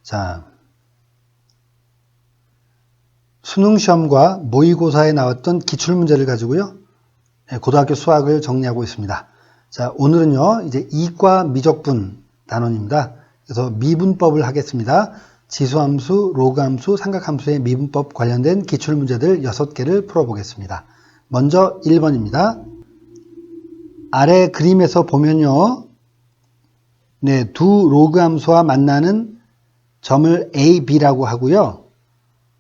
자, 수능시험과 모의고사에 나왔던 기출문제를 가지고요. 고등학교 수학을 정리하고 있습니다. 자, 오늘은요, 이제 이과 미적분 단원입니다. 그래서 미분법을 하겠습니다. 지수함수, 로그함수, 삼각함수의 미분법 관련된 기출문제들 6개를 풀어보겠습니다. 먼저 1번입니다. 아래 그림에서 보면요. 네, 두 로그함수와 만나는 점을 A, B라고 하고요.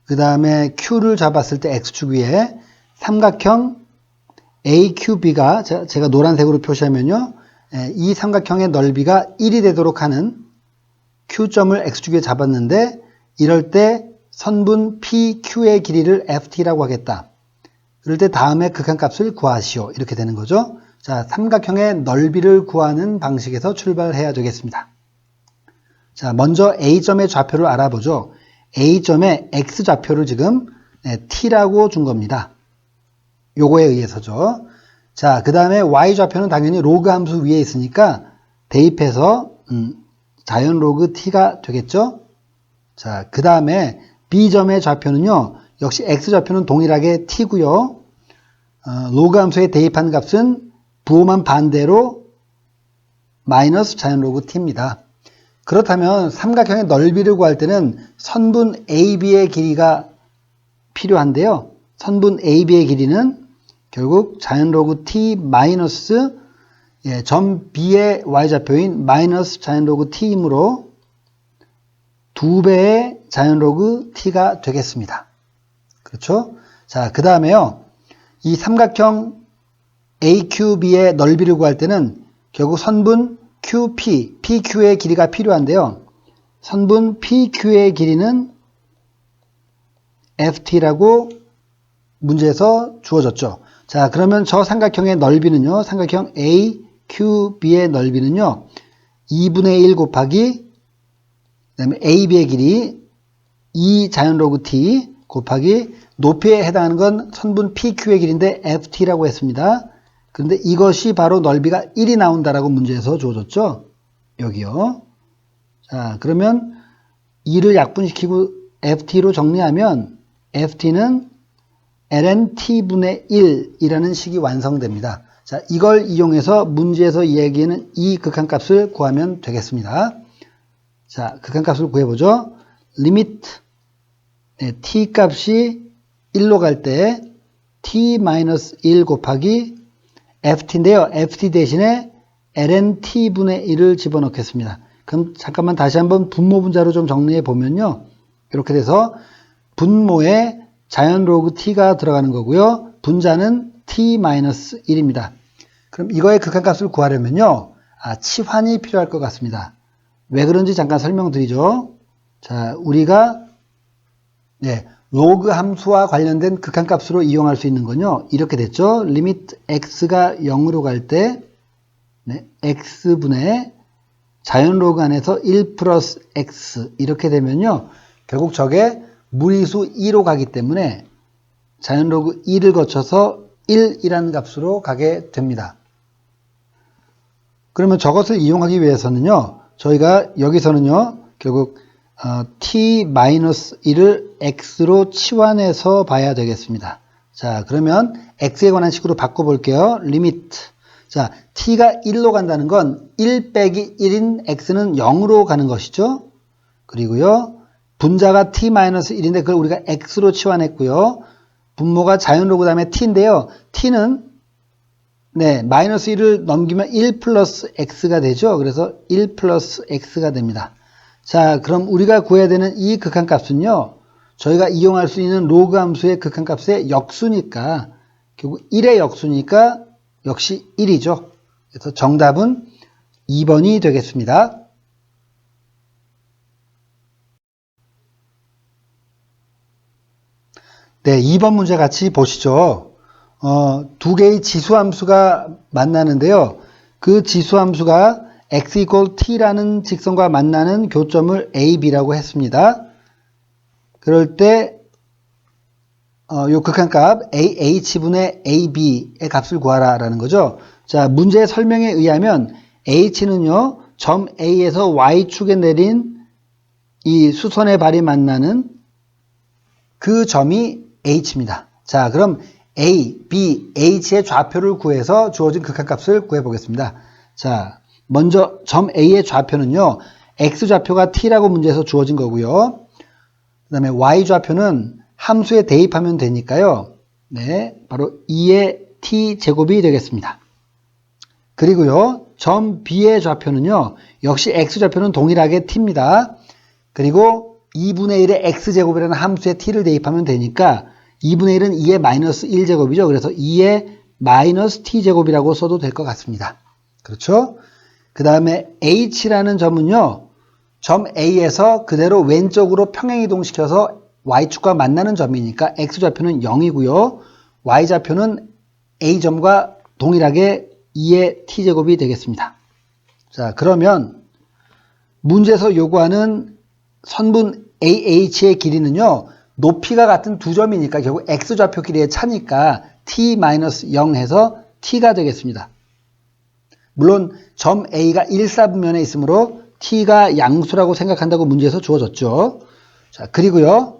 그 다음에 Q를 잡았을 때 X축 위에 삼각형 AQB가 제가 노란색으로 표시하면요. 이 삼각형의 넓이가 1이 되도록 하는 Q점을 X축 위에 잡았는데 이럴 때 선분 PQ의 길이를 FT라고 하겠다. 그럴 때 다음에 극한값을 구하시오. 이렇게 되는 거죠. 자, 삼각형의 넓이를 구하는 방식에서 출발해야 되겠습니다. 자, 먼저 A점의 좌표를 알아보죠. A점의 X좌표를 지금 T라고 준 겁니다. 요거에 의해서죠. 자, 그 다음에 Y좌표는 당연히 로그 함수 위에 있으니까 대입해서 자연 로그 T가 되겠죠. 자, 그 다음에 B점의 좌표는요. 역시 X좌표는 동일하게 T고요. 로그 함수에 대입한 값은 부호만 반대로 마이너스 자연 로그 T입니다. 그렇다면 삼각형의 넓이를 구할 때는 선분 AB의 길이가 필요한데요. 선분 AB의 길이는 결국 자연 로그 T 마이너스 점 B의 Y좌표인 마이너스 자연 로그 T이므로 2배의 자연 로그 T가 되겠습니다. 그렇죠? 자, 그 다음에요. 이 삼각형 AQB의 넓이를 구할 때는 결국 선분 QP, PQ의 길이가 필요한데요. 선분 PQ의 길이는 FT라고 문제에서 주어졌죠. 자, 그러면 저 삼각형의 넓이는요. 삼각형 AQB의 넓이는요. 2분의 1 곱하기 그다음에 AB의 길이 2 자연 로그 T 곱하기 높이에 해당하는 건 선분 PQ의 길이인데 FT라고 했습니다. 그런데 이것이 바로 넓이가 1이 나온다라고 문제에서 주어졌죠. 여기요. 자, 그러면 2를 약분시키고 FT로 정리하면 FT는 lnT분의 1이라는 식이 완성됩니다. 자, 이걸 이용해서 문제에서 이야기하는 이 극한값을 구하면 되겠습니다. 자, 극한값을 구해보죠. 리미트 t 값이 1로 갈 때 t-1 곱하기 ft인데요. ft 대신에 lnT분의 1을 집어넣겠습니다. 그럼 잠깐만 다시 한번 분모 분자로 좀 정리해 보면요. 이렇게 돼서 분모에 자연 로그 t가 들어가는 거고요. 분자는 t-1입니다. 그럼 이거의 극한값을 구하려면요. 치환이 필요할 것 같습니다. 왜 그런지 잠깐 설명드리죠. 자, 우리가 로그 함수와 관련된 극한값으로 이용할 수 있는 건요. 이렇게 됐죠. 리미트 x가 0으로 갈 때 x분의 자연 로그 안에서 1 플러스 x 이렇게 되면요. 결국 저게 무리수 2로 가기 때문에 자연 로그 2를 거쳐서 1이라는 값으로 가게 됩니다. 그러면 저것을 이용하기 위해서는요. 저희가 여기서는요. 결국 t-1을 x로 치환해서 봐야 되겠습니다. 자, 그러면 x에 관한 식으로 바꿔볼게요. 리미트. 자, t가 1로 간다는 건 1 빼기 1인 x는 0으로 가는 것이죠. 그리고요. 분자가 t-1인데 그걸 우리가 x로 치환했고요. 분모가 자연 로그 다음에 t인데요. t는 마이너스 1을 넘기면 1 플러스 x가 되죠. 그래서 1 플러스 x가 됩니다. 자, 그럼 우리가 구해야 되는 이 극한값은요. 저희가 이용할 수 있는 로그 함수의 극한값의 역수니까 결국 1의 역수니까 역시 1이죠. 그래서 정답은 2번이 되겠습니다. 네, 2번 문제 같이 보시죠. 두 개의 지수함수가 만나는데요. 그 지수함수가 x equal t라는 직선과 만나는 교점을 a, b라고 했습니다. 그럴 때 요 극한값 ah분의 ab의 값을 구하라라는 거죠. 자, 문제의 설명에 의하면 h는요. 점 A에서 Y축에 내린 이 수선의 발이 만나는 그 점이 H입니다. 자, 그럼 A, B, H의 좌표를 구해서 주어진 극한값을 구해보겠습니다. 자, 먼저 점 A의 좌표는요, X좌표가 T라고 문제에서 주어진 거고요. 그 다음에 Y좌표는 함수에 대입하면 되니까요. 네, 바로 2의 T제곱이 되겠습니다. 그리고요, 점 B의 좌표는요, 역시 X좌표는 동일하게 T입니다. 그리고 2분의 1의 X제곱이라는 함수에 T를 대입하면 되니까 2분의 1은 2의 마이너스 1제곱이죠. 그래서 2의 마이너스 T제곱이라고 써도 될 것 같습니다. 그렇죠? 그 다음에 H라는 점은요, 점 A에서 그대로 왼쪽으로 평행이동시켜서 Y축과 만나는 점이니까 X좌표는 0이고요. Y좌표는 A점과 동일하게 2의 T제곱이 되겠습니다. 자, 그러면 문제에서 요구하는 선분 AH의 길이는요, 높이가 같은 두 점이니까 결국 X좌표 길이의 차니까 T-0 해서 T가 되겠습니다. 물론 점 A가 1사분면에 있으므로 T가 양수라고 생각한다고 문제에서 주어졌죠. 자, 그리고요,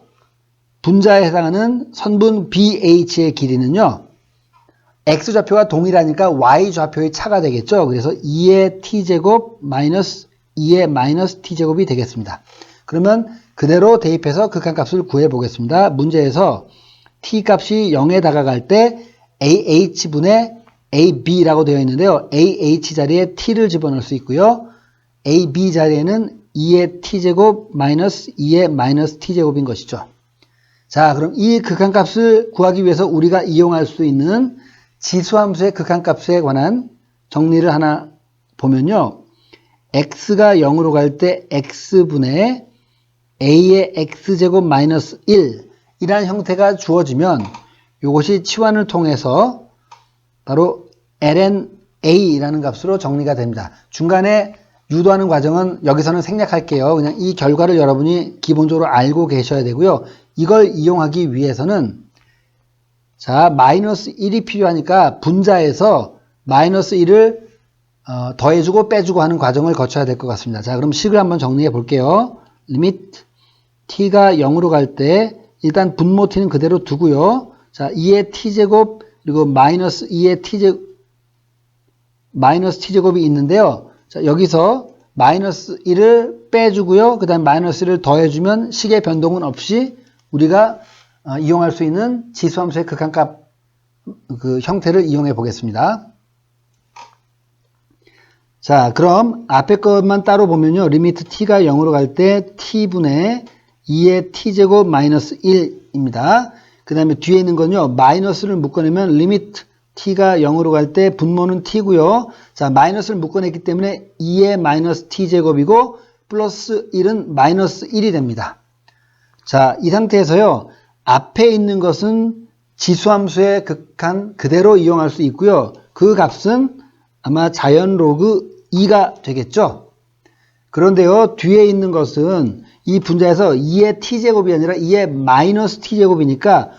분자에 해당하는 선분 BH의 길이는요, X좌표가 동일하니까 Y좌표의 차가 되겠죠. 그래서 2의 T제곱 마이너스 2의 마이너스 T제곱이 되겠습니다. 그러면 그대로 대입해서 극한값을 구해보겠습니다. 문제에서 T값이 0에 다가갈 때 AH분의 AB라고 되어 있는데요. AH 자리에 T를 집어넣을 수 있고요. AB 자리에는 2의 T제곱 마이너스 2의 마이너스 T제곱인 것이죠. 자, 그럼 이 극한값을 구하기 위해서 우리가 이용할 수 있는 지수함수의 극한값에 관한 정리를 하나 보면요. x가 0으로 갈 때 x분의 a의 x제곱 마이너스 1 이라는 형태가 주어지면 이것이 치환을 통해서 바로 lnA라는 값으로 정리가 됩니다. 중간에 유도하는 과정은 여기서는 생략할게요. 그냥 이 결과를 여러분이 기본적으로 알고 계셔야 되고요. 이걸 이용하기 위해서는 자, 마이너스 1이 필요하니까 분자에서 마이너스 1을 더해주고 빼주고 하는 과정을 거쳐야 될 것 같습니다. 자, 그럼 식을 한번 정리해 볼게요. 리미트 t가 0으로 갈 때 일단 분모 t는 그대로 두고요. 자, 2의 t제곱 그리고 마이너스 2의 t제곱이 있는데요. 자, 여기서 마이너스 1을 빼주고요. 그 다음 마이너스 1을 더해주면 식의 변동은 없이 우리가 이용할 수 있는 지수함수의 극한값 그 형태를 이용해 보겠습니다. 자, 그럼 앞에 것만 따로 보면요. 리미트 t가 0으로 갈 때 t분의 2의 t제곱 마이너스 1입니다. 그 다음에 뒤에 있는 건요. 마이너스를 묶어내면 리미트 t가 0으로 갈 때 분모는 t고요. 자, 마이너스를 묶어냈기 때문에 2의 마이너스 t제곱이고 플러스 1은 마이너스 1이 됩니다. 자, 이 상태에서요. 앞에 있는 것은 지수함수의 극한 그대로 이용할 수 있고요. 그 값은 아마 자연 로그 2가 되겠죠. 그런데요. 뒤에 있는 것은 이 분자에서 2의 t제곱이 아니라 2의 마이너스 t제곱이니까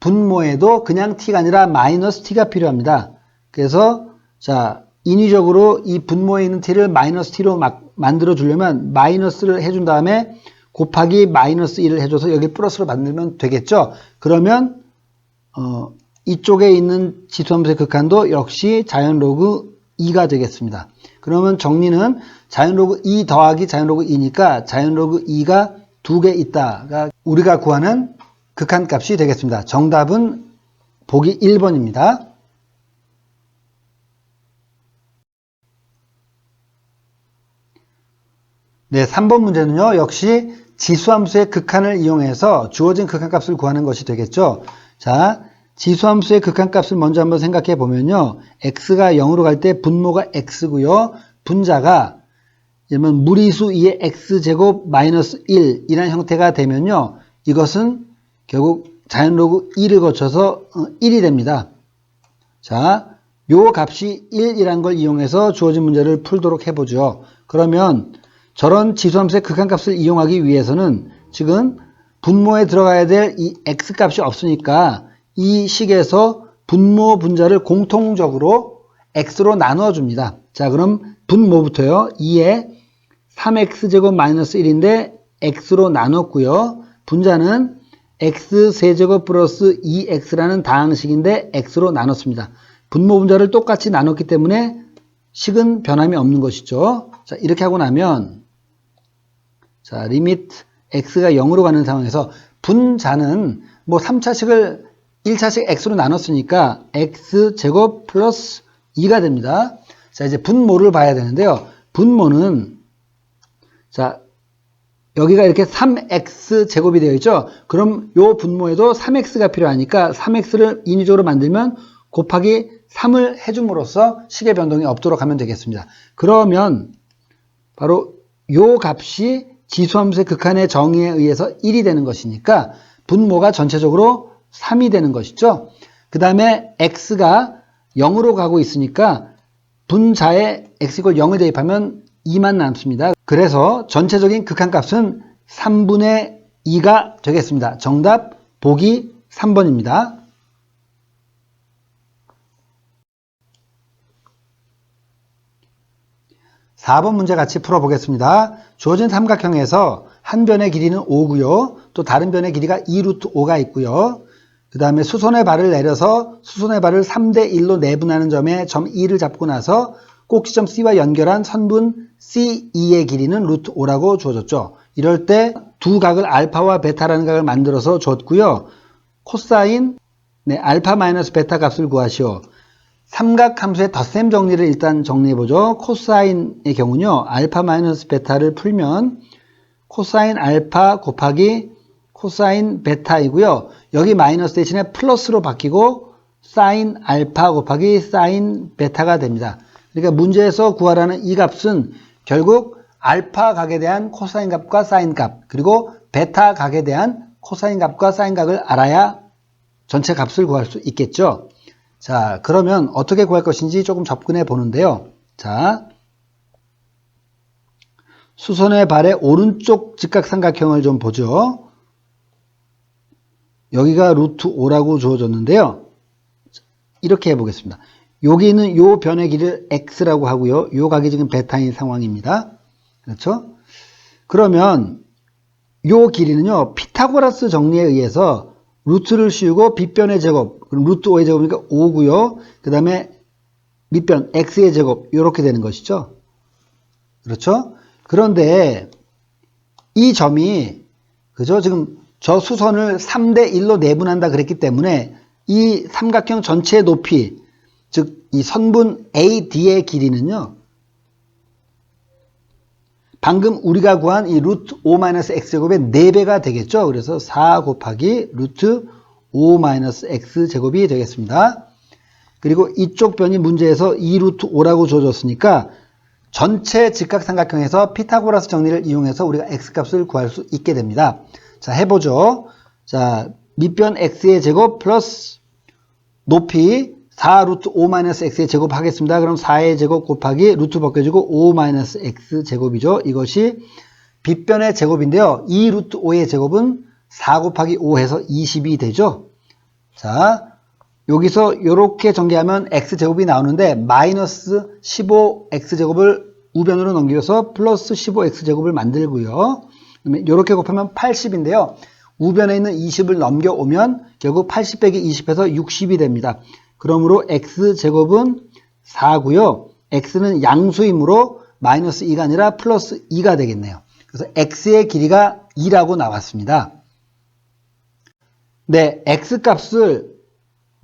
분모에도 그냥 t가 아니라 마이너스 t가 필요합니다. 그래서 자, 인위적으로 이 분모에 있는 t를 마이너스 t로 만들어 주려면 마이너스를 해준 다음에 곱하기 마이너스 1을 해줘서 여기 플러스로 만들면 되겠죠. 그러면 이쪽에 있는 지수함수의 극한도 역시 자연 로그 2가 되겠습니다. 그러면 정리는 자연 로그 2 더하기 자연 로그 2니까 자연 로그 2가 2개 있다가 우리가 구하는 극한값이 되겠습니다. 정답은 보기 1번입니다. 네, 3번 문제는요. 역시 지수함수의 극한을 이용해서 주어진 극한값을 구하는 것이 되겠죠. 자, 지수함수의 극한값을 먼저 한번 생각해 보면요. x가 0으로 갈 때 분모가 x고요. 분자가 그러면 무리수 2의 x제곱 마이너스 1 이라는 형태가 되면요. 이것은 결국 자연 로그 2를 거쳐서 1이 됩니다. 자, 요 값이 1이라는 걸 이용해서 주어진 문제를 풀도록 해보죠. 그러면 저런 지수함수의 극한값을 이용하기 위해서는 지금 분모에 들어가야 될 이 x값이 없으니까 이 식에서 분모 분자를 공통적으로 x로 나누어줍니다. 자, 그럼 분모부터요. 2의 3x제곱 마이너스 1인데 x로 나눴고요. 분자는 x세제곱 플러스 2x라는 다항식인데 x로 나눴습니다. 분모 분자를 똑같이 나눴기 때문에 식은 변함이 없는 것이죠. 자, 이렇게 하고 나면 자, 리미트 x가 0으로 가는 상황에서 분자는 뭐 3차식을 1차식 x로 나눴으니까 x제곱 플러스 2가 됩니다. 자, 이제 분모를 봐야 되는데요. 분모는 자, 여기가 이렇게 3x 제곱이 되어 있죠. 그럼 요 분모에도 3x가 필요하니까 3x를 인위적으로 만들면 곱하기 3을 해줌으로써 식의 변동이 없도록 하면 되겠습니다. 그러면 바로 요 값이 지수함수의 극한의 정의에 의해서 1이 되는 것이니까 분모가 전체적으로 3이 되는 것이죠. 그 다음에 x가 0으로 가고 있으니까 분자에 x = 0을 대입하면 2만 남습니다. 그래서 전체적인 극한값은 3분의 2가 되겠습니다. 정답 보기 3번입니다. 4번 문제 같이 풀어보겠습니다. 주어진 삼각형에서 한 변의 길이는 5고요. 또 다른 변의 길이가 2루트 5가 있고요. 그 다음에 수선의 발을 내려서 수선의 발을 3대 1로 내분하는 점에 점 2를 잡고 나서 꼭지점 C와 연결한 선분 C2의 길이는 루트 5라고 주어졌죠. 이럴 때 두 각을 알파와 베타라는 각을 만들어서 줬고요. 코사인 알파 마이너스 베타 값을 구하시오. 삼각함수의 덧셈 정리를 일단 정리해보죠. 코사인의 경우는요. 알파 마이너스 베타를 풀면 코사인 알파 곱하기 코사인 베타이고요. 여기 마이너스 대신에 플러스로 바뀌고 사인 알파 곱하기 사인 베타가 됩니다. 그러니까 문제에서 구하라는 이 값은 결국 알파 각에 대한 코사인 값과 사인 값, 그리고 베타 각에 대한 코사인 값과 사인 값을 알아야 전체 값을 구할 수 있겠죠. 자, 그러면 어떻게 구할 것인지 조금 접근해 보는데요. 자, 수선의 발의 오른쪽 직각삼각형을 좀 보죠. 여기가 루트 5라고 주어졌는데요. 이렇게 해보겠습니다. 여기 있는 요 변의 길이를 x라고 하고요. 요 각이 지금 베타인 상황입니다. 그렇죠? 그러면 요 길이는요. 피타고라스 정리에 의해서 루트를 씌우고 빗변의 제곱, 그럼 루트 5의 제곱이니까 5고요. 그 다음에 밑변 x의 제곱 이렇게 되는 것이죠. 그렇죠? 그런데 이 점이 그죠? 지금 저 수선을 3대 1로 내분한다 그랬기 때문에 이 삼각형 전체의 높이, 즉 이 선분 AD의 길이는요. 방금 우리가 구한 이 루트 5-x제곱의 4배가 되겠죠. 그래서 4 곱하기 루트 5-x제곱이 되겠습니다. 그리고 이쪽 변이 문제에서 2루트 5라고 주어졌으니까 전체 직각삼각형에서 피타고라스 정리를 이용해서 우리가 x값을 구할 수 있게 됩니다. 자, 해보죠. 자, 밑변 x의 제곱 플러스 높이 4루트 5-x의 제곱 하겠습니다. 그럼 4의 제곱 곱하기 루트 벗겨지고 5-x제곱이죠. 이것이 빗변의 제곱인데요. 2루트 5의 제곱은 4 곱하기 5 해서 20이 되죠. 자, 여기서 이렇게 전개하면 x제곱이 나오는데 마이너스 15x제곱을 우변으로 넘겨서 플러스 15x제곱을 만들고요. 이렇게 곱하면 80인데요. 우변에 있는 20을 넘겨오면 결국 80 빼기 20해서 60이 됩니다. 그러므로 x제곱은 4고요. x는 양수이므로 마이너스 2가 아니라 플러스 2가 되겠네요. 그래서 x의 길이가 2라고 나왔습니다. 네, x값을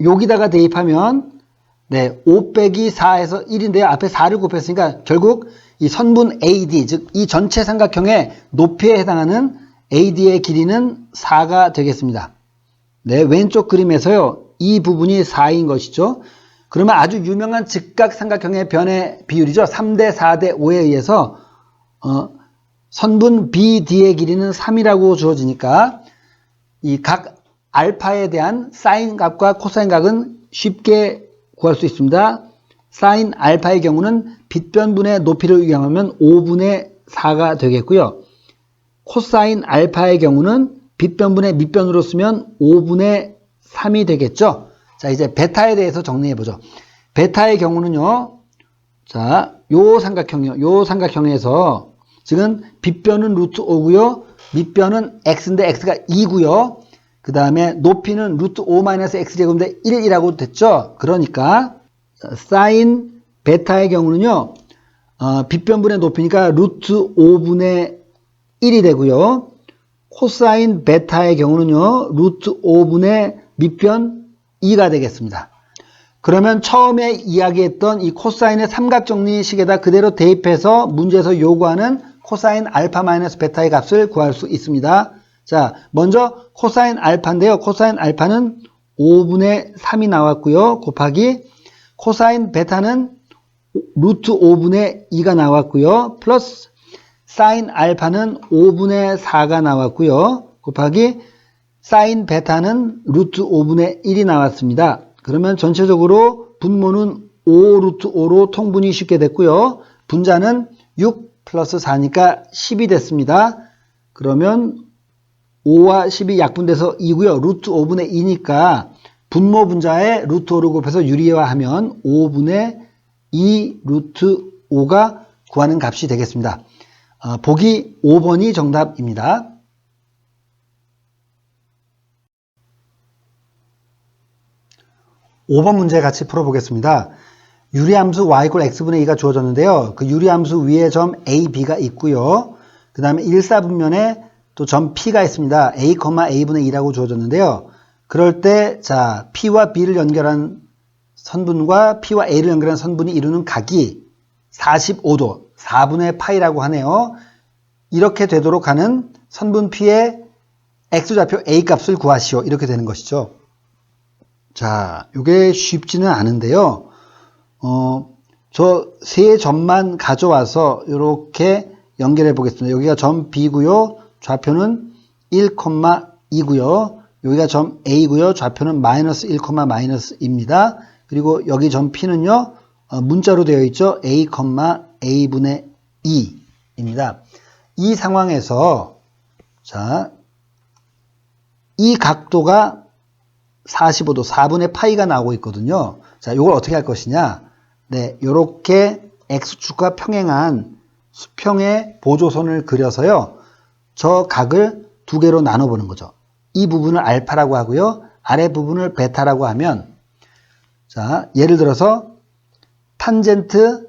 여기다가 대입하면 5 빼기 4에서 1인데요. 앞에 4를 곱했으니까 결국 이 선분 AD, 즉 이 전체 삼각형의 높이에 해당하는 AD의 길이는 4가 되겠습니다. 네, 왼쪽 그림에서요. 이 부분이 4인 것이죠. 그러면 아주 유명한 직각삼각형의 변의 비율이죠. 3대 4대 5에 의해서 선분 BD의 길이는 3이라고 주어지니까 이 각 알파에 대한 사인 값과 코사인 값은 쉽게 구할 수 있습니다. 사인 알파의 경우는 빗변분의 높이를 이용하면 5분의 4가 되겠고요. 코사인 알파의 경우는 빗변분의 밑변으로 쓰면 5분의 3이 되겠죠. 자, 이제 베타에 대해서 정리해 보죠. 베타의 경우는요. 자, 요 삼각형에서 지금 빗변은 루트 5고요. 밑변은 x인데 x가 2고요. 그 다음에 높이는 루트 5-x제곱인데 1이라고 됐죠. 그러니까 사인 베타의 경우는요. 빗변분의 높이니까 루트 5분의 1이 되고요. 코사인 베타의 경우는요. 루트 5분의 밑변 2가 되겠습니다. 그러면 처음에 이야기했던 이 코사인의 삼각정리식에다 그대로 대입해서 문제에서 요구하는 코사인 알파 마이너스 베타의 값을 구할 수 있습니다. 자, 먼저 코사인 알파인데요. 코사인 알파는 5분의 3이 나왔고요. 곱하기 코사인 베타는 루트 5분의 2가 나왔고요. 플러스 사인 알파는 5분의 4가 나왔고요. 곱하기 사인 베타는 루트 5분의 1이 나왔습니다. 그러면 전체적으로 분모는 5 루트 5로 통분이 쉽게 됐고요. 분자는 6 플러스 4니까 10이 됐습니다. 그러면 5와 10이 약분돼서 2고요. 루트 5분의 2니까 분모 분자에 루트 5를 곱해서 유리화하면 5분의 2 루트 5가 구하는 값이 되겠습니다. 보기 5번이 정답입니다. 5번 문제 같이 풀어보겠습니다. 유리함수 y = x분의 2가 주어졌는데요. 그 유리함수 위에 점 a, b가 있고요. 그 다음에 일사분면에 또 점 p가 있습니다. a, a분의 2라고 주어졌는데요. 그럴 때 자 p와 b를 연결한 선분과 p와 a를 연결한 선분이 이루는 각이 45도, 4분의 파이라고 하네요. 이렇게 되도록 하는 선분 p의 x좌표 a 값을 구하시오. 이렇게 되는 것이죠. 자, 이게 쉽지는 않은데요. 저 세 점만 가져와서 이렇게 연결해 보겠습니다. 여기가 점 B고요. 좌표는 1,2고요. 여기가 점 A고요. 좌표는 마이너스 1, 마이너스 2입니다. 그리고 여기 점 P는요. 문자로 되어 있죠. A, A분의 2입니다. 이 상황에서 자, 이 각도가 45도, 4분의 파이가 나오고 있거든요. 자, 이걸 어떻게 할 것이냐? 네, 요렇게 X축과 평행한 수평의 보조선을 그려서요. 저 각을 두 개로 나눠보는 거죠. 이 부분을 알파라고 하고요. 아래 부분을 베타라고 하면 자, 예를 들어서 탄젠트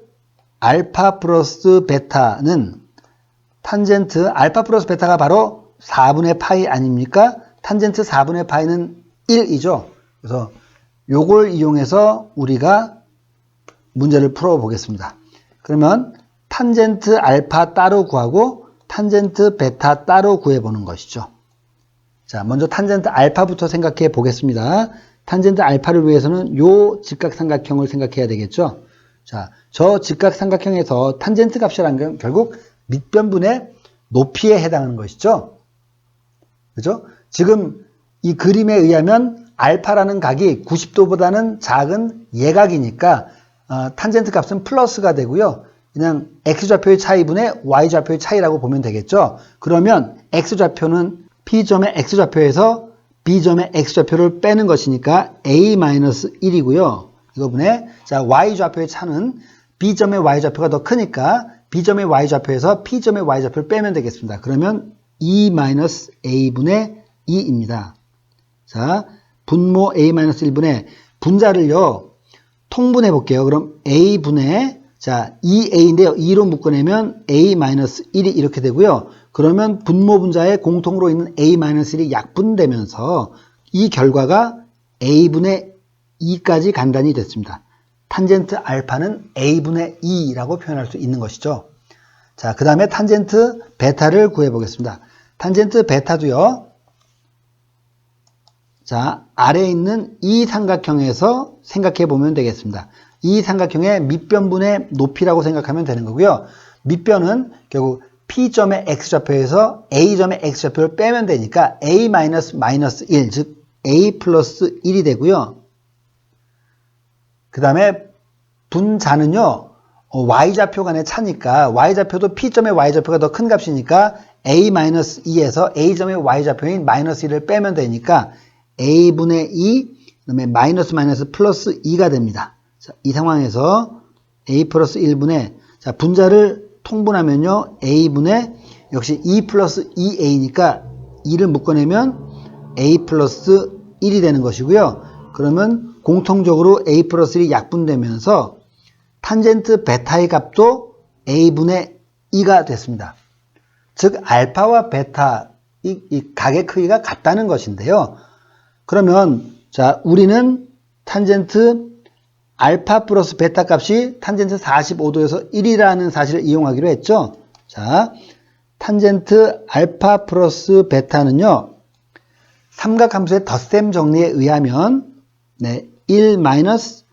알파 플러스 베타는 탄젠트 알파 플러스 베타가 바로 4분의 파이 아닙니까? 탄젠트 4분의 파이는 1이죠. 그래서 요걸 이용해서 우리가 문제를 풀어보겠습니다. 그러면 탄젠트 알파 따로 구하고 탄젠트 베타 따로 구해보는 것이죠. 자, 먼저 탄젠트 알파부터 생각해 보겠습니다. 탄젠트 알파를 위해서는 요 직각삼각형을 생각해야 되겠죠. 자, 저 직각삼각형에서 탄젠트 값이라는 건 결국 밑변분의 높이에 해당하는 것이죠. 그죠? 지금 이 그림에 의하면 알파라는 각이 90도보다는 작은 예각이니까 탄젠트 값은 플러스가 되고요. 그냥 x좌표의 차이분의 y좌표의 차이라고 보면 되겠죠. 그러면 x좌표는 p점의 x좌표에서 b점의 x좌표를 빼는 것이니까 a-1이고요. 이거분에 자 y좌표의 차는 b점의 y좌표가 더 크니까 b점의 y좌표에서 p점의 y좌표를 빼면 되겠습니다. 그러면 2-a분의 2입니다. 자, 분모 a-1분의 분자를요. 통분해 볼게요. 그럼 a분의 자 2a인데요. 2로 묶어내면 a-1이 이렇게 되고요. 그러면 분모 분자에 공통으로 있는 a-1이 약분되면서 이 결과가 a분의 2까지 간단히 됐습니다. 탄젠트 알파는 a분의 2라고 표현할 수 있는 것이죠. 자, 그 다음에 탄젠트 베타를 구해 보겠습니다. 탄젠트 베타도요. 자, 아래에 있는 이 삼각형에서 생각해 보면 되겠습니다. 이 삼각형의 밑변분의 높이라고 생각하면 되는 거고요. 밑변은 결국 P점의 X좌표에서 A점의 X좌표를 빼면 되니까 A-1, 즉 A 플러스 1이 되고요. 그 다음에 분자는요. Y좌표 간의 차니까 Y좌표도 P점의 Y좌표가 더 큰 값이니까 A-2에서 A점의 Y좌표인 마이너스 1을 빼면 되니까 A분의 2, 그 다음에 마이너스 플러스 2가 됩니다. 자, 이 상황에서 A 플러스 1분의 자, 분자를 통분하면요. A분의 역시 2 플러스 2a니까 2를 묶어내면 a 플러스 1이 되는 것이고요. 그러면 공통적으로 a 플러스 1이 약분되면서 탄젠트 베타의 값도 a분의 2가 됐습니다. 즉 알파와 베타 이 각의 크기가 같다는 것인데요. 그러면 자 우리는 탄젠트 알파 플러스 베타 값이 탄젠트 45도에서 1이라는 사실을 이용하기로 했죠. 자 탄젠트 알파 플러스 베타는요. 삼각함수의 덧셈 정리에 의하면 1 마이너스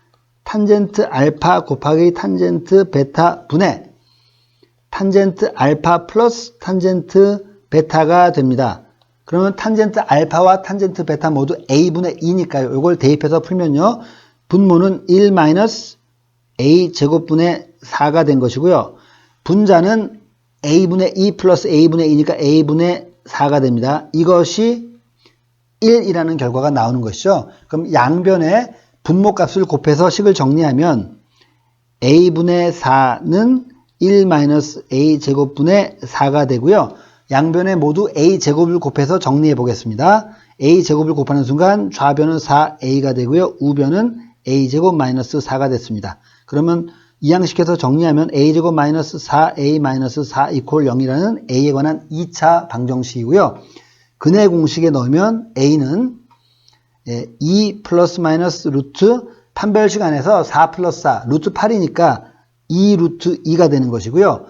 탄젠트 알파 곱하기 탄젠트 베타 분의 탄젠트 알파 플러스 탄젠트 베타가 됩니다. 그러면 탄젠트 알파와 탄젠트 베타 모두 a분의 2니까요. 이걸 대입해서 풀면요. 분모는 1 마이너스 a 제곱분의 4가 된 것이고요. 분자는 a분의 2 플러스 a분의 2니까 a분의 4가 됩니다. 이것이 1이라는 결과가 나오는 것이죠. 그럼 양변에 분모값을 곱해서 식을 정리하면 a분의 4는 1 마이너스 a 제곱분의 4가 되고요. 양변에 모두 a 제곱을 곱해서 정리해 보겠습니다. a 제곱을 곱하는 순간 좌변은 4a가 되고요. 우변은 a 제곱 마이너스 4가 됐습니다. 그러면 이항식해서 정리하면 a 제곱 마이너스 4a 마이너스 4 이퀄 0이라는 a에 관한 2차 방정식이고요. 근해 공식에 넣으면 a는 2 플러스 마이너스 루트 판별식 안에서 4 플러스 4 루트 8이니까 2 루트 2가 되는 것이고요.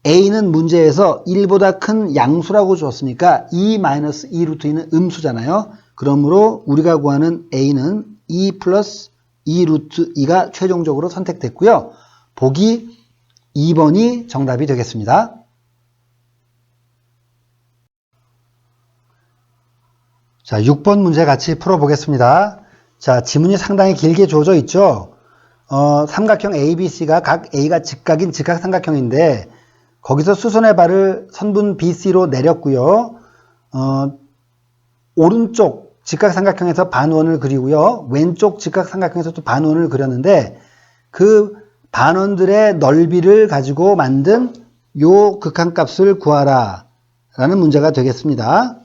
a는 문제에서 1보다 큰 양수라고 줬으니까 2 마이너스 2 루트 2는 음수잖아요. 그러므로 우리가 구하는 a는 2 플러스 2 루트 2가 최종적으로 선택됐고요. 보기 2번이 정답이 되겠습니다. 자, 6번 문제 같이 풀어보겠습니다. 자, 지문이 상당히 길게 주어져 있죠. 삼각형 ABC가 각 A가 직각인 직각삼각형인데 거기서 수선의 발을 선분 BC로 내렸고요. 오른쪽 직각삼각형에서 반원을 그리고요. 왼쪽 직각삼각형에서 또 반원을 그렸는데 그 반원들의 넓이를 가지고 만든 요 극한값을 구하라 라는 문제가 되겠습니다.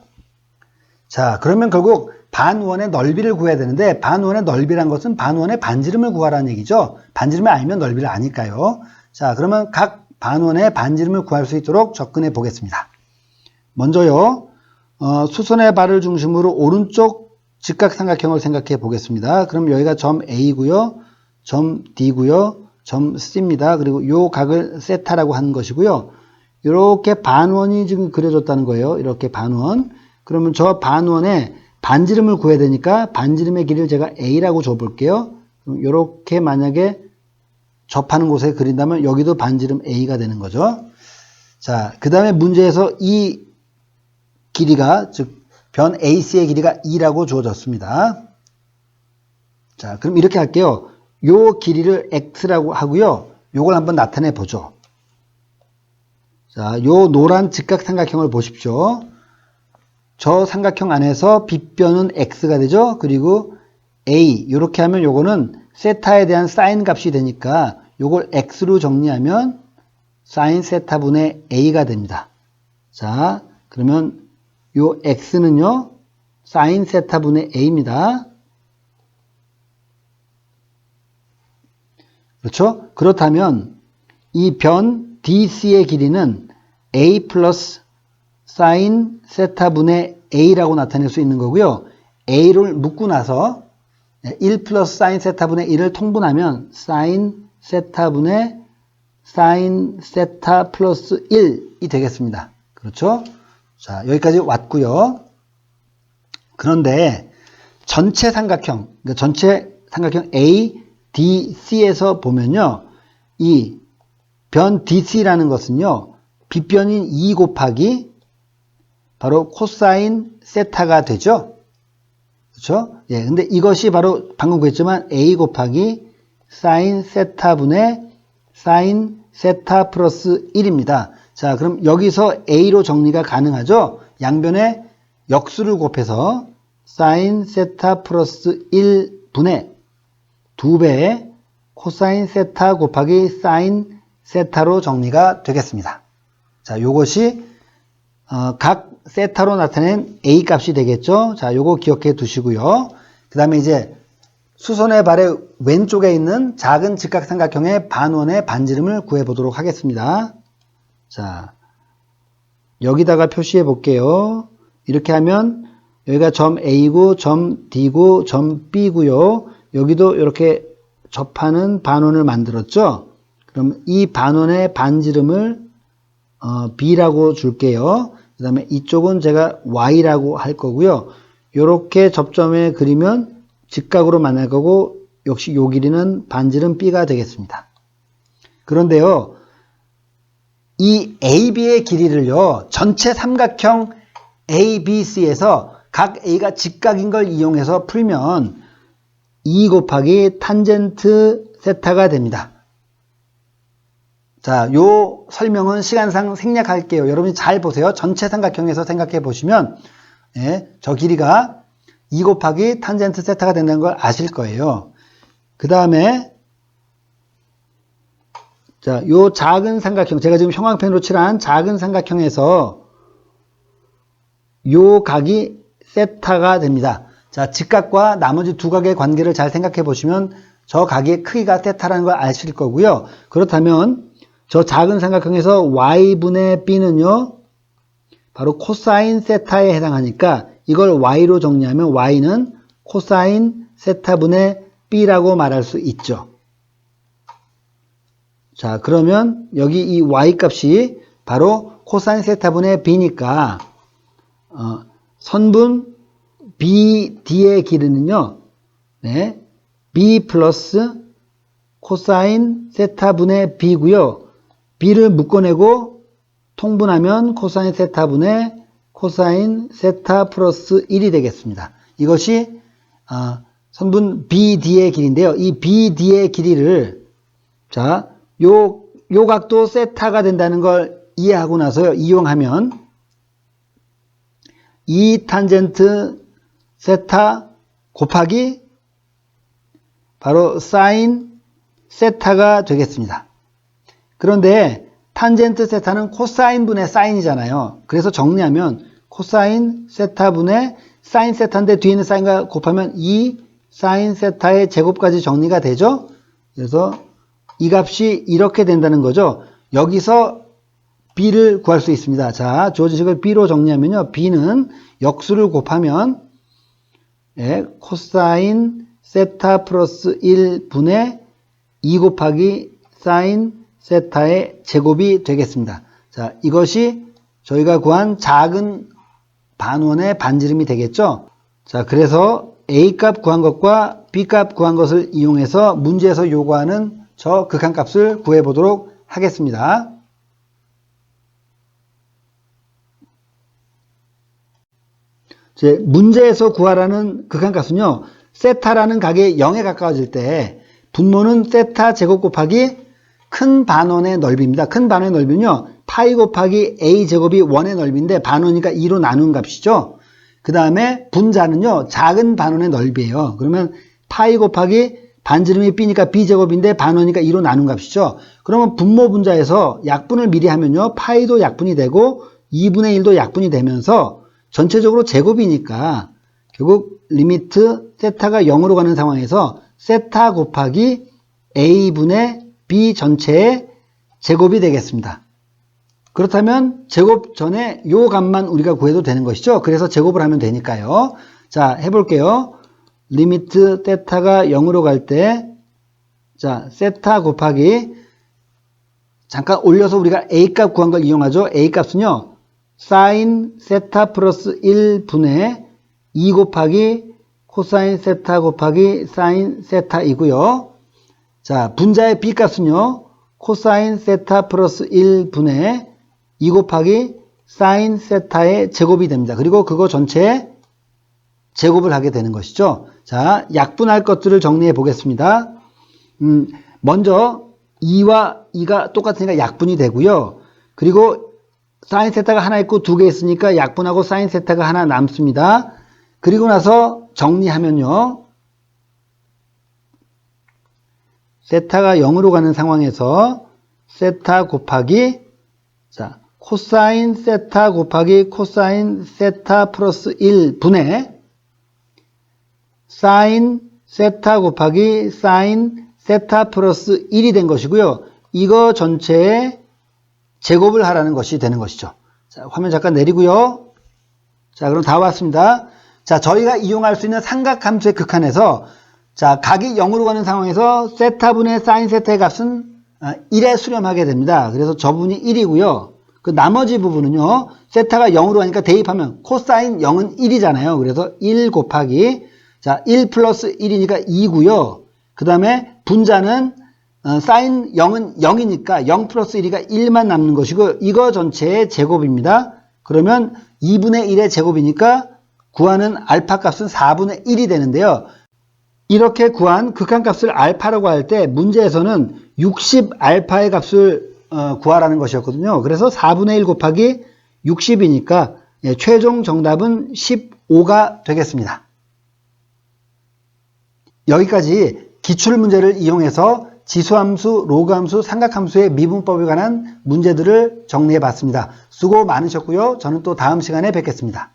자, 그러면 결국 반원의 넓이를 구해야 되는데 반원의 넓이란 것은 반원의 반지름을 구하라는 얘기죠. 반지름을 알면 넓이를 아니까요. 자, 그러면 각 반원의 반지름을 구할 수 있도록 접근해 보겠습니다. 먼저요. 수선의 발을 중심으로 오른쪽 직각삼각형을 생각해 보겠습니다. 그럼 여기가 점 A고요. 점 D고요. 점 C입니다. 그리고 요 각을 세타라고 하는 것이고요. 이렇게 반원이 지금 그려졌다는 거예요. 이렇게 반원. 그러면 저 반원의 반지름을 구해야 되니까 반지름의 길이를 제가 A라고 줘볼게요. 이렇게 만약에 접하는 곳에 그린다면 여기도 반지름 A가 되는 거죠. 자, 그 다음에 문제에서 이 길이가 즉 변 AC의 길이가 2라고 주어졌습니다. 자, 그럼 이렇게 할게요. 요 길이를 X라고 하고요. 요걸 한번 나타내 보죠. 자, 요 노란 직각삼각형을 보십시오. 저 삼각형 안에서 빗변은 X가 되죠. 그리고 A 이렇게 하면 요거는 세타에 대한 사인 값이 되니까 요걸 X로 정리하면 사인 세타분의 A가 됩니다. 자, 그러면 요 X는요 사인 세타분의 A입니다. 그렇죠? 그렇다면 이 변 DC의 길이는 A 플러스 사인 세타분의 A라고 나타낼 수 있는 거고요. A를 묶고 나서 1 플러스 사인 세타분의 1을 통분하면 사인 세타분의 사인 세타 플러스 1이 되겠습니다. 그렇죠? 자, 여기까지 왔고요. 그런데 전체 삼각형, 그러니까 전체 삼각형 A, D, C에서 보면요. 이 변 DC라는 것은요. 빗변인 2 곱하기 바로 코사인 세타가 되죠. 그렇죠? 예, 근데 이것이 바로 방금 그랬지만 A 곱하기 사인 세타분의 사인 세타 플러스 1입니다. 자, 그럼 여기서 A로 정리가 가능하죠? 양변에 역수를 곱해서 사인 세타 플러스 1분의 2배의 코사인 세타 곱하기 사인 세타로 정리가 되겠습니다. 자, 요것이 각 세타로 나타낸 A 값이 되겠죠. 자, 요거 기억해 두시고요. 그 다음에 이제 수선의 발의 왼쪽에 있는 작은 직각삼각형의 반원의 반지름을 구해 보도록 하겠습니다. 자, 여기다가 표시해 볼게요. 이렇게 하면 여기가 점 A고 점 D고 점 B고요. 여기도 이렇게 접하는 반원을 만들었죠. 그럼 이 반원의 반지름을 B라고 줄게요. 그 다음에 이쪽은 제가 Y라고 할 거고요. 이렇게 접점에 그리면 직각으로 만날 거고 역시 요 길이는 반지름 B가 되겠습니다. 그런데요, 이 AB의 길이를요, 전체 삼각형 ABC에서 각 A가 직각인 걸 이용해서 풀면 2 곱하기 탄젠트 세타가 됩니다. 자, 요 설명은 시간상 생략할게요. 여러분이 잘 보세요. 전체 삼각형에서 생각해 보시면, 저 길이가 2 곱하기 탄젠트 세타가 된다는 걸 아실 거예요. 그 다음에, 자, 요 작은 삼각형, 제가 지금 형광펜으로 칠한 작은 삼각형에서 요 각이 세타가 됩니다. 자, 직각과 나머지 두 각의 관계를 잘 생각해 보시면 저 각의 크기가 세타라는 걸 아실 거고요. 그렇다면 저 작은 삼각형에서 y분의 b는요, 바로 코사인 세타에 해당하니까 이걸 y로 정리하면 y는 코사인 세타분의 b라고 말할 수 있죠. 자, 그러면 여기 이 y 값이 바로 코사인 세타분의 b니까 선분 BD의 길이는요, B 플러스 코사인 세타분의 B고요. B를 묶어내고 통분하면 코사인 세타분의 코사인 세타 플러스 1이 되겠습니다. 이것이 선분 BD의 길이인데요. 이 BD의 길이를, 자, 요 각도 세타가 된다는 걸 이해하고 나서요, 이용하면 2 탄젠트 세타 곱하기 바로 사인 세타가 되겠습니다. 그런데 탄젠트 세타는 코사인 분의 사인이잖아요. 그래서 정리하면 코사인 세타분의 사인 세타인데 뒤에 있는 사인과 곱하면 2 사인 세타의 제곱까지 정리가 되죠. 그래서 이 값이 이렇게 된다는 거죠. 여기서 B를 구할 수 있습니다. 자, 주어진 식을 B로 정리하면요. B는 역수를 곱하면 코사인 세타 플러스 1분의 2 곱하기 사인 세타의 제곱이 되겠습니다. 자, 이것이 저희가 구한 작은 반원의 반지름이 되겠죠. 자, 그래서 A 값 구한 것과 B 값 구한 것을 이용해서 문제에서 요구하는 저 극한값을 구해 보도록 하겠습니다. 문제에서 구하라는 극한값은요, 세타라는 각이 0에 가까워질 때 분모는 세타 제곱 곱하기 큰 반원의 넓이입니다. 큰 반원의 넓이는요, 파이 곱하기 a 제곱이 1의 넓이인데 반원이니까 2로 나눈 값이죠. 그 다음에 분자는요, 작은 반원의 넓이에요. 그러면 파이 곱하기 반지름이 b니까 b 제곱인데 반원이니까 2로 나눈 값이죠. 그러면 분모 분자에서 약분을 미리 하면요, 파이도 약분이 되고 2분의 1도 약분이 되면서 전체적으로 제곱이니까 결국 리미트 세타가 0으로 가는 상황에서 세타 곱하기 a분의 b 전체의 제곱이 되겠습니다. 그렇다면 제곱 전에 요 값만 우리가 구해도 되는 것이죠. 그래서 제곱을 하면 되니까요. 자, 해볼게요. 리미트 세타가 0으로 갈 때, 자, 세타 곱하기, 잠깐 올려서 우리가 a 값 구한 걸 이용하죠. a 값은요, 사인 세타 플러스 1분의 2 곱하기 코사인 세타 곱하기 사인 세타이고요. 자, 분자의 b 값은요, 코사인 세타 플러스 1분의 2 곱하기 사인 세타의 제곱이 됩니다. 그리고 그거 전체에 제곱을 하게 되는 것이죠. 자, 약분할 것들을 정리해 보겠습니다. 먼저 2와 2가 똑같으니까 약분이 되고요. 그리고 사인 세타가 하나 있고 두 개 있으니까 약분하고 사인 세타가 하나 남습니다. 그리고 나서 정리하면요, 세타가 0으로 가는 상황에서 세타 곱하기, 자, 코사인 세타 곱하기 코사인 세타 플러스 1분의 사인 세타 곱하기 사인 세타 플러스 1이 된 것이고요. 이거 전체의 제곱을 하라는 것이 되는 것이죠. 자, 화면 잠깐 내리고요. 자, 그럼 다 왔습니다. 자, 저희가 이용할 수 있는 삼각함수의 극한에서 자, 각이 0으로 가는 상황에서 세타분의 사인 세타의 값은 1에 수렴하게 됩니다. 그래서 저 부분이 1이고요. 그 나머지 부분은요. 세타가 0으로 가니까 대입하면 코사인 0은 1이잖아요. 그래서 1 곱하기 자, 1 플러스 1이니까 2고요. 그 다음에 분자는 사인 0은 0이니까 0 플러스 1이가 1만 남는 것이고 이거 전체의 제곱입니다. 그러면 2분의 1의 제곱이니까 구하는 알파 값은 4분의 1이 되는데요. 이렇게 구한 극한값을 알파라고 할 때 문제에서는 60 알파의 값을 구하라는 것이었거든요. 그래서 4분의 1 곱하기 60이니까 최종 정답은 15가 되겠습니다. 여기까지 기출문제를 이용해서 지수함수, 로그함수, 삼각함수의 미분법에 관한 문제들을 정리해 봤습니다. 수고 많으셨고요. 저는 또 다음 시간에 뵙겠습니다.